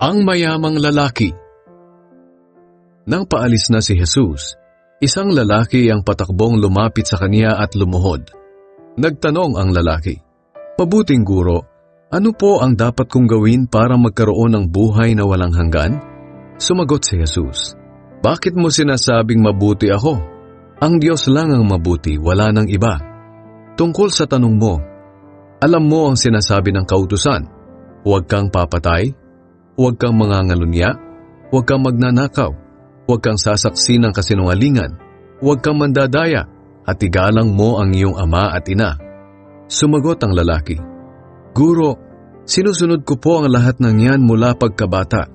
Ang mayamang lalaki. Nang paalis na si Jesus, isang lalaki ang patakbong lumapit sa kaniya at lumuhod. Nagtanong ang lalaki, "Mabuting guro, ano po ang dapat kong gawin para magkaroon ng buhay na walang hanggan?" Sumagot si Jesus, "Bakit mo sinasabing mabuti ako? Ang Diyos lang ang mabuti, wala nang iba. Tungkol sa tanong mo, alam mo ang sinasabi ng kautusan, huwag kang papatay, huwag kang mangangalunya, huwag kang magnanakaw, huwag kang sasaksi ng kasinungalingan, huwag kang mandadaya, at igalang mo ang iyong ama at ina." Sumagot ang lalaki, "Guro, sinusunod ko po ang lahat ng yan mula pagkabata."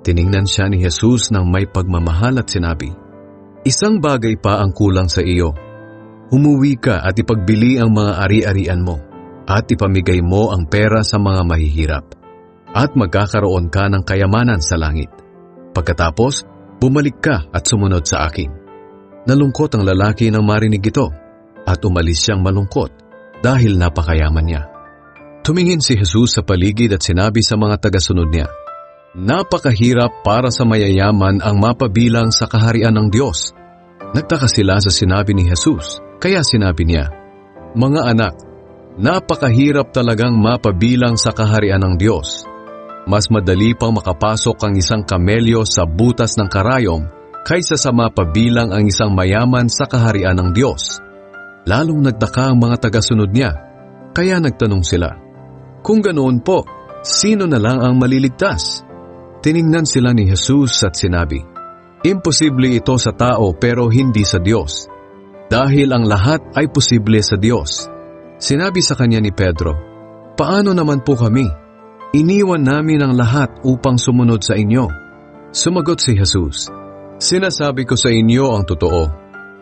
Tiningnan siya ni Jesus ng may pagmamahal at sinabi, "Isang bagay pa ang kulang sa iyo. Umuwi ka at ipagbili ang mga ari-arian mo, at ipamigay mo ang pera sa mga mahihirap, at magkakaroon ka ng kayamanan sa langit. Pagkatapos, bumalik ka at sumunod sa akin." Nalungkot ang lalaki nang marinig ito, at umalis siyang malungkot dahil napakayaman niya. Tumingin si Jesus sa paligid at sinabi sa mga tagasunod niya, "Napakahirap para sa mayayaman ang mapabilang sa kaharian ng Diyos." Nagtaka sila sa sinabi ni Jesus, kaya sinabi niya, "Mga anak, napakahirap talagang mapabilang sa kaharian ng Diyos. Mas madali pang makapasok ang isang kamelyo sa butas ng karayom kaysa sa mapabilang ang isang mayaman sa kaharian ng Diyos." Lalong nagtaka ang mga tagasunod niya, kaya nagtanong sila, "Kung ganoon po, sino na lang ang maliligtas?" Tiningnan sila ni Jesus at sinabi, "Imposible ito sa tao pero hindi sa Diyos, dahil ang lahat ay posible sa Diyos." Sinabi sa kanya ni Pedro, "Paano naman po kami? Iniwan namin ang lahat upang sumunod sa inyo." Sumagot si Jesus, "Sinasabi ko sa inyo ang totoo.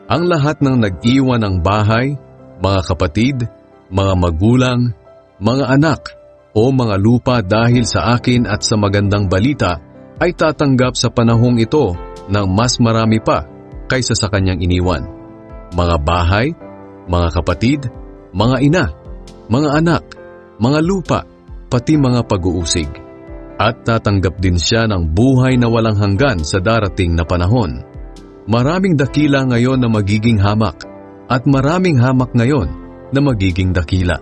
Ang lahat ng nag-iwan ng bahay, mga kapatid, mga magulang, mga anak, o mga lupa dahil sa akin at sa magandang balita ay tatanggap sa panahong ito ng mas marami pa kaysa sa kanyang iniwan. Mga bahay, mga kapatid, mga ina, mga anak, mga lupa, pati mga pag-uusig. At tatanggap din siya ng buhay na walang hanggan sa darating na panahon. Maraming dakila ngayon na magiging hamak, at maraming hamak ngayon na magiging dakila."